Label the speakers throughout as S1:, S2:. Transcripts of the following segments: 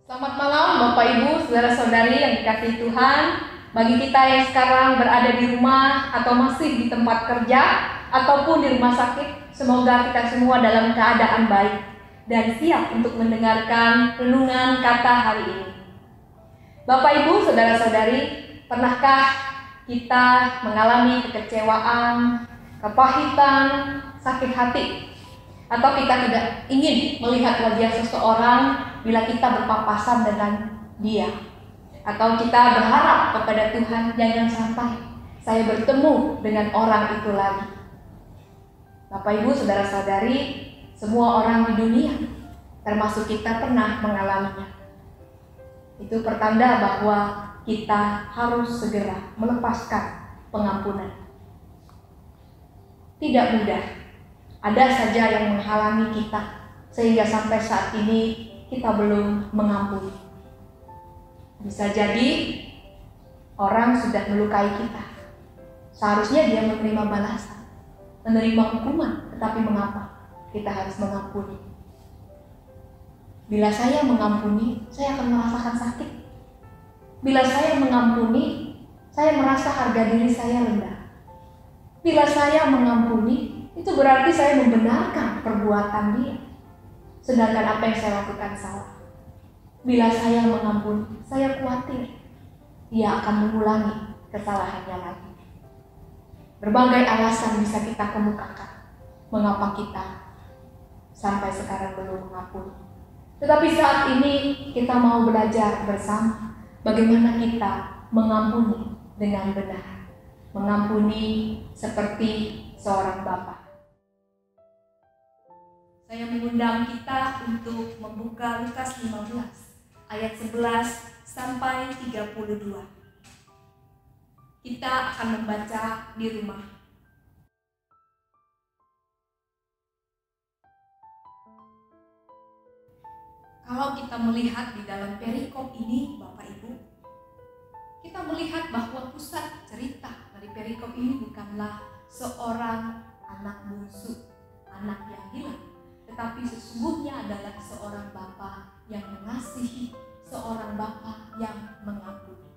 S1: Selamat malam Bapak Ibu, saudara-saudari yang dikasihi Tuhan. Bagi kita yang sekarang berada di rumah atau masih di tempat kerja ataupun di rumah sakit, semoga kita semua dalam keadaan baik dan siap untuk mendengarkan renungan kata hari ini. Bapak Ibu, saudara-saudari, pernahkah kita mengalami kekecewaan, kepahitan, sakit hati? Atau kita tidak ingin melihat wajah seseorang bila kita berpapasan dengan dia? Atau kita berharap kepada Tuhan, jangan sampai saya bertemu dengan orang itu lagi. Bapak Ibu, saudara-saudari, semua orang di dunia, termasuk kita, pernah mengalaminya. Itu pertanda bahwa kita harus segera melepaskan pengampunan. Tidak mudah. Ada saja yang menghalangi kita sehingga sampai saat ini kita belum mengampuni. Bisa jadi orang sudah melukai kita. Seharusnya dia menerima balasan, menerima hukuman, tetapi mengapa kita harus mengampuni? Bila saya mengampuni, saya akan merasakan sakit. Bila saya mengampuni, saya merasa harga diri saya rendah. Bila saya mengampuni, itu berarti saya membenarkan perbuatan dia. Sedangkan apa yang saya lakukan salah. Bila saya mengampuni, saya khawatir dia akan mengulangi kesalahannya lagi. Berbagai alasan bisa kita kemukakan mengapa kita sampai sekarang belum mengampuni. Tetapi saat ini kita mau belajar bersama bagaimana kita mengampuni dengan benar. Mengampuni seperti seorang bapa. Saya mengundang kita untuk membuka Lukas 15 ayat 11 sampai 32. Kita akan membaca di rumah. Kalau kita melihat di dalam perikop ini, Bapak Ibu, kita melihat bahwa pusat cerita dari perikop ini bukanlah seorang anak bungsu, anak yang hilang, tetapi sesungguhnya adalah seorang bapa yang mengasihi, seorang bapa yang mengampuni.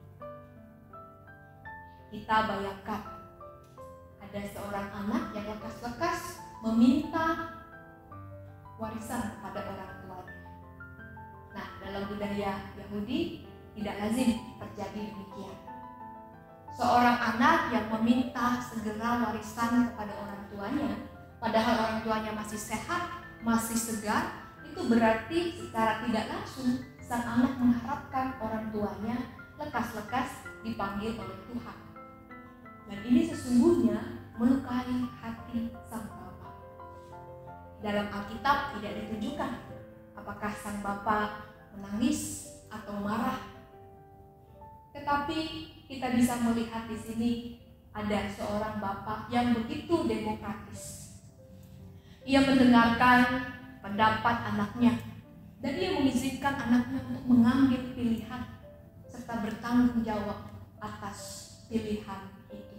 S1: Kita bayangkan ada seorang anak yang lekas-lekas meminta warisan kepada orang tuanya. Nah, dalam budaya Yahudi tidak lazim terjadi demikian. Seorang anak yang meminta segera warisan kepada orang tuanya, padahal orang tuanya masih sehat, masih segar, itu berarti secara tidak langsung sang anak mengharapkan orang tuanya lekas-lekas dipanggil oleh Tuhan. Dan ini sesungguhnya melukai hati sang bapa. Dalam Alkitab tidak ditunjukkan apakah sang bapa menangis atau marah. Tetapi kita bisa melihat di sini ada seorang bapa yang begitu demokratis. Ia mendengarkan pendapat anaknya dan ia mengizinkan anaknya untuk mengambil pilihan serta bertanggung jawab atas pilihan itu.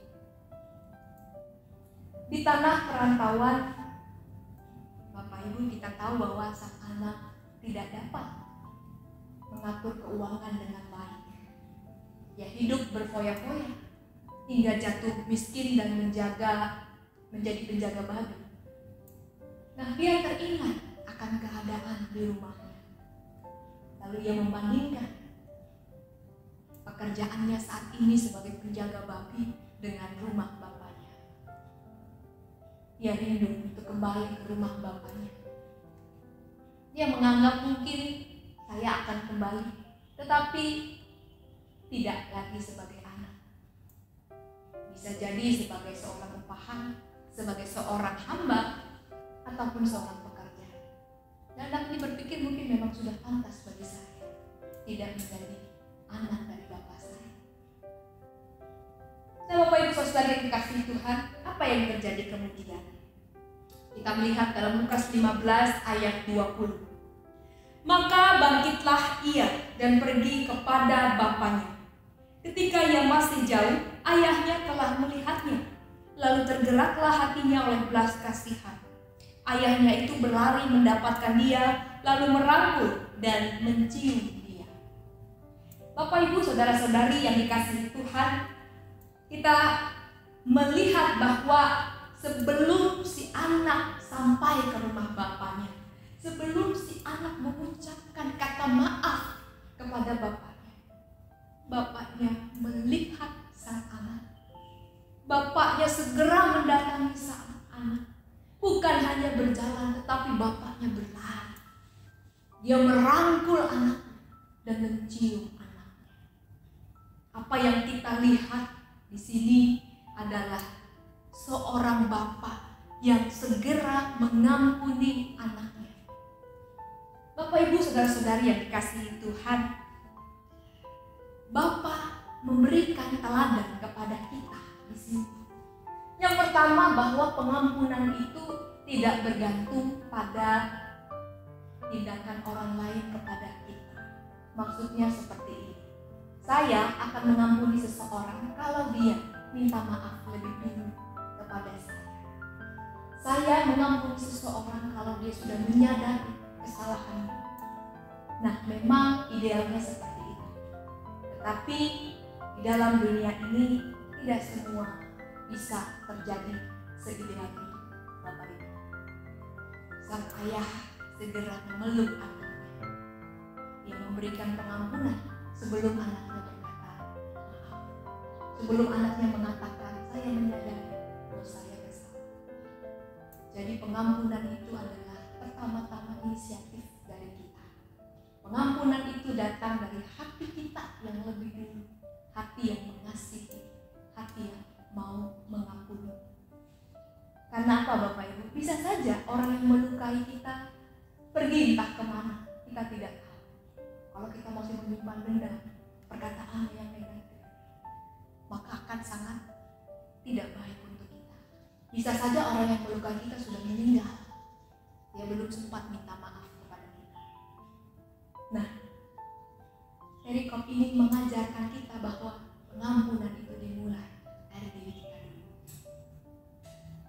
S1: Di tanah perantauan, Bapak Ibu, kita tahu bahwa sang anak tidak dapat mengatur keuangan dengan baik. Ya, hidup berfoya-foya hingga jatuh miskin dan menjadi penjaga babi. Nah, dia teringat akan keadaan di rumahnya. Lalu ia membandingkan pekerjaannya saat ini sebagai penjaga babi dengan rumah bapaknya. Ia rindu untuk kembali ke rumah bapaknya. Dia menganggap mungkin saya akan kembali, tetapi tidak lagi sebagai anak. Bisa jadi sebagai seorang upahan, sebagai seorang hamba, ataupun seorang pekerja. Dan anak ini berpikir mungkin memang sudah pantas bagi saya tidak menjadi anak dari bapak saya. Nah, Bapak Ibu saudara yang dikasihi Tuhan, apa yang terjadi kemudian? Kita melihat dalam Lukas 15 ayat 20. Maka bangkitlah ia dan pergi kepada bapaknya. Ketika ia masih jauh, ayahnya telah melihatnya. Lalu tergeraklah hatinya oleh belas kasihan. Ayahnya itu berlari mendapatkan dia, lalu merangkul dan mencium dia. Bapak Ibu saudara-saudari yang dikasihi Tuhan, kita melihat bahwa sebelum si anak sampai ke rumah bapaknya, sebelum si anak mengucapkan kata maaf kepada bapaknya, bapaknya melihat sang anak. Bapaknya segera mendatangi sang anak. Bukan hanya berjalan, tetapi bapaknya berlari. Dia merangkul anaknya dan mencium anaknya. Apa yang kita lihat di sini adalah seorang bapak yang segera mengampuni anaknya. Bapak Ibu saudara-saudari yang dikasihi Tuhan, Bapa memberikan teladan kepada kita di sini. Yang pertama, bahwa pengampunan itu tidak bergantung pada tindakan orang lain kepada kita. Maksudnya seperti ini. Saya akan mengampuni seseorang kalau dia minta maaf lebih dulu kepada saya. Saya mengampuni seseorang kalau dia sudah menyadari kesalahannya. Nah, memang idealnya seperti itu. Tetapi di dalam dunia ini tidak semua bisa terjadi seideal itu, Bapak Ibu. Sang ayah segera memeluk anaknya. Dia memberikan pengampunan sebelum anaknya berkata maaf. Sebelum anaknya mengatakan, saya menyadari bahwa saya bersalah. Jadi pengampunan itu adalah pertama-tama inisiatif dari kita. Pengampunan itu datang dari hati kita yang lebih dulu, hati yang mengasihi, hati yang mau mengampuni. Karena apa Bapak Ibu? Bisa saja orang yang melukai kita pergi entah kemana, kita tidak tahu. Kalau kita masih menyimpan dendam, perkataan yang negatif, maka akan sangat tidak baik untuk kita. Bisa saja orang yang melukai kita sudah meninggal, dia belum sempat minta maaf kepada kita. Nah, perikop ini mengajarkan kita bahwa pengampunan itu dimulai dari diri kita dulu,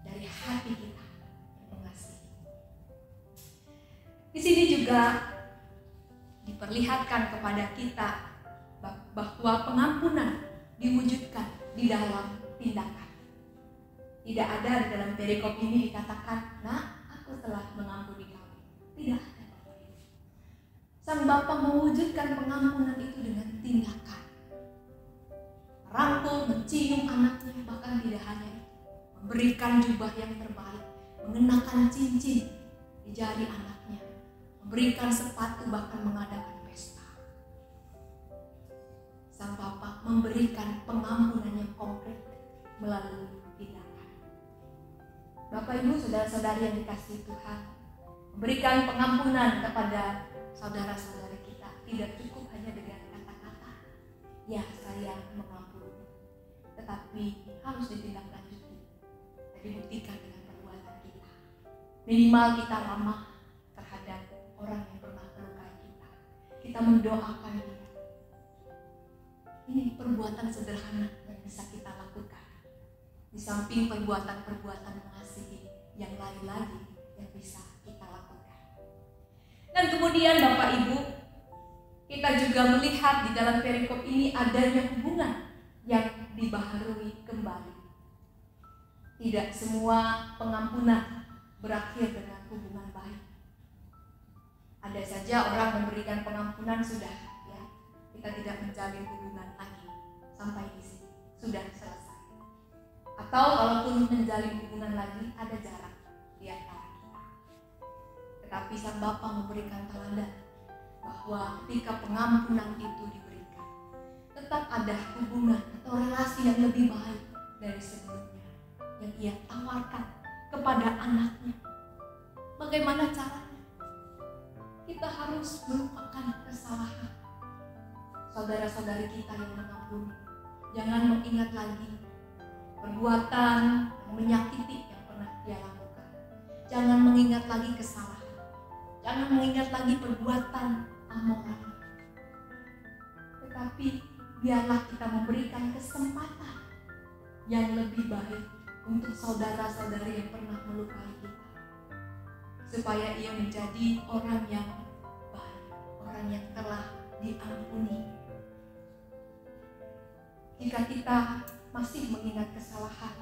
S1: dari hati kita yang mengasihi. Di sini juga diperlihatkan kepada kita bahwa pengampunan diwujudkan di dalam tindakan. Tidak ada di dalam perikop ini dikatakan, nah aku telah mengampuni kamu. Tidak ada. Sang Bapa mewujudkan pengampunan itu dengan tindakan. Rangkul, mencium anaknya, bahkan tidak hanya itu, memberikan jubah yang terbaik, mengenakan cincin di jari anaknya, memberikan sepatu, bahkan mengadakan pesta. Sang Bapa memberikan pengampunan yang konkret melalui tindakan. Bapak Ibu saudara-saudari yang dikasihi Tuhan, memberikan pengampunan kepada saudara-saudari kita tidak cukup hanya dengan kata-kata, ya saya mengampuni, tetapi harus ditindaklanjuti dan dibuktikan dengan perbuatan kita. Minimal kita ramah terhadap orang yang pernah melukai kita. Kita mendoakan dia. Ini perbuatan sederhana yang bisa kita lakukan. Di samping perbuatan-perbuatan mengasihi yang lain lagi yang bisa kita lakukan. Dan kemudian Bapak Ibu, kita juga melihat di dalam perikop ini adanya hubungan yang dibaharui kembali. Tidak semua pengampunan berakhir dengan hubungan baik. Ada saja orang memberikan pengampunan sudah, ya, kita tidak menjalin hubungan lagi sampai di sini, sudah selesai. Atau kalaupun menjalin hubungan lagi, ada jarak di antara kita. Tetapi Sang Bapa memberikan teladan bahwa ketika pengampunan itu diberikan, tetap ada hubungan atau relasi yang lebih baik dari sebelumnya yang ia tawarkan kepada anaknya. Bagaimana caranya? Kita harus melupakan kesalahan saudara-saudari kita yang mengampuni. Jangan mengingat lagi perbuatan yang menyakiti yang pernah dia lakukan. Jangan mengingat lagi kesalahan. Jangan mengingat lagi perbuatan amoral. Tetapi biarlah kita memberikan kesempatan yang lebih baik untuk saudara-saudari yang pernah melukai kita, supaya ia menjadi orang yang baik, orang yang telah diampuni, jika kita masih mengingat kesalahan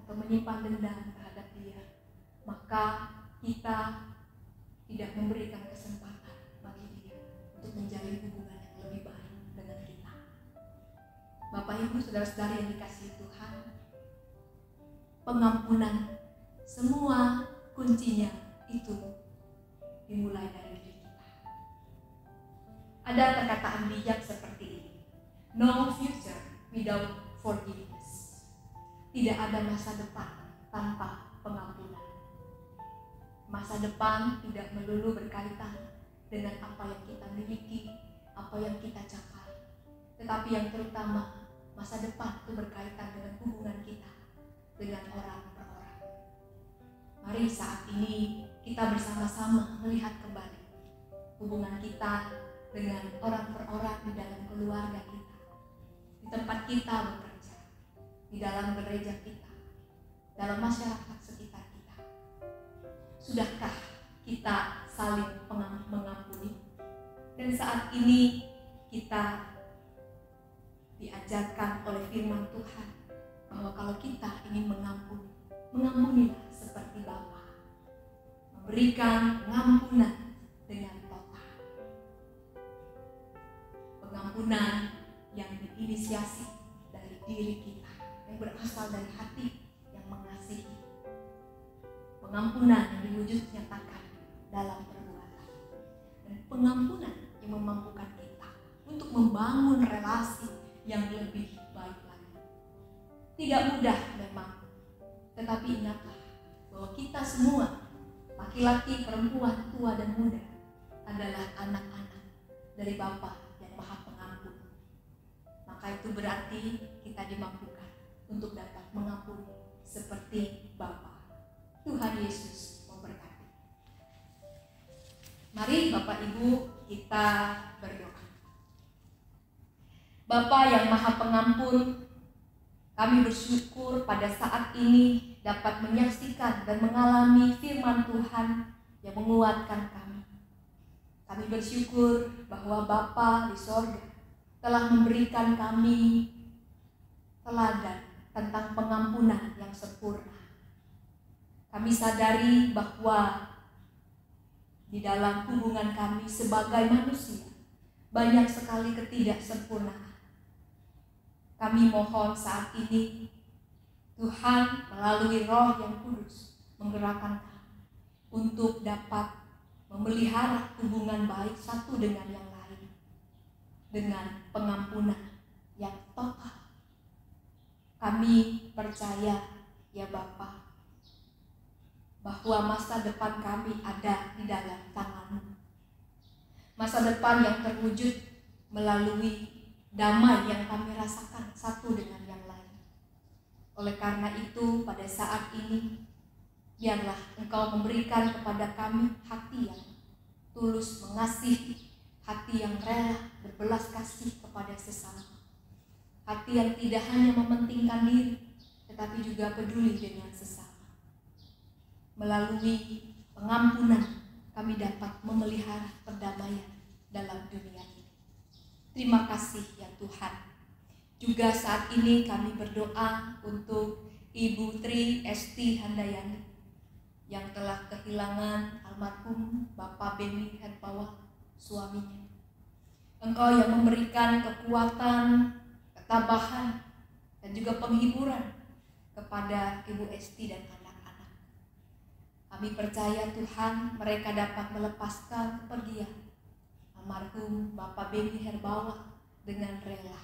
S1: atau menyimpan dendam terhadap dia, maka kita tidak memberikan kesempatan bagi dia untuk menjalin hubungan yang lebih baik dengan kita. Bapak, Ibu, saudara-saudari yang dikasihi Tuhan, pengampunan semua kuncinya itu dimulai dari diri kita. Ada perkataan bijak seperti ini: no future without forgiveness. Tidak ada masa depan tanpa pengampunan. Masa depan tidak melulu berkaitan dengan apa yang kita miliki, apa yang kita capai, tetapi yang terutama masa depan itu berkaitan dengan hubungan kita dengan orang per orang. Mari saat ini kita bersama-sama melihat kembali hubungan kita dengan orang per orang di dalam keluarga kita, di tempat kita bekerja, di dalam gereja kita, dalam masyarakat sekitar kita. Sudahkah kita saling mengampuni? Dan saat ini kita diajarkan oleh firman Tuhan bahwa kalau kita ingin mengampuni, mengampunilah seperti Bapa, memberikan pengampunan dengan total. Pengampunan yang diinisiasi dari diri kita, yang berasal dari hati yang mengasihi. Pengampunan yang diwujud nyatakan dalam perbuatan. Dan pengampunan yang memampukan kita untuk membangun relasi yang lebih baik lagi. Tidak mudah memang, tetapi ingatlah bahwa kita semua, laki-laki, perempuan, tua dan muda, adalah anak-anak dari Bapa yang Maha Pengampun. Maka itu berarti kita dimampukan untuk dapat mengampuni seperti Bapa. Tuhan Yesus memberkati. Mari Bapak Ibu kita berdoa. Bapa yang Maha Pengampun, kami bersyukur pada saat ini dapat menyaksikan dan mengalami firman Tuhan yang menguatkan kami. Kami bersyukur bahwa Bapa di sorga telah memberikan kami teladan tentang pengampunan yang sempurna. Kami sadari bahwa di dalam hubungan kami sebagai manusia banyak sekali ketidaksempurnaan. Kami mohon saat ini Tuhan melalui Roh yang Kudus menggerakkan kami untuk dapat memelihara hubungan baik satu dengan yang lain dengan pengampunan yang total. Kami percaya ya Bapa, bahwa masa depan kami ada di dalam tangan-Mu. Masa depan yang terwujud melalui damai yang kami rasakan satu dengan yang lain. Oleh karena itu, pada saat ini, biarlah Engkau memberikan kepada kami hati yang tulus mengasihi, hati yang rela berbelas kasih kepada sesama, hati yang tidak hanya mementingkan diri, tetapi juga peduli dengan sesama. Melalui pengampunan kami dapat memelihara perdamaian dalam dunia ini. Terima kasih ya Tuhan. Juga saat ini kami berdoa untuk Ibu Tri Esti Handayani yang telah kehilangan almarhum Bapak Beni Herbawa, suaminya. Engkau yang memberikan kekuatan, ketabahan, dan juga penghiburan kepada Ibu Esti dan anak-anak. Kami percaya Tuhan mereka dapat melepaskan kepergian almarhum Bapak Beni Herbawa dengan rela.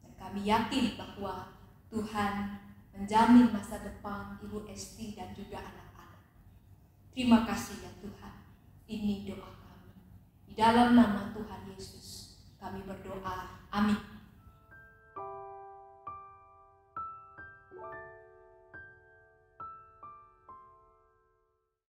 S1: Dan kami yakin bahwa Tuhan menjamin masa depan Ibu Esti dan juga anak-anak. Terima kasih ya Tuhan. Ini doa kami. Di dalam nama Tuhan Yesus kami berdoa. Amin.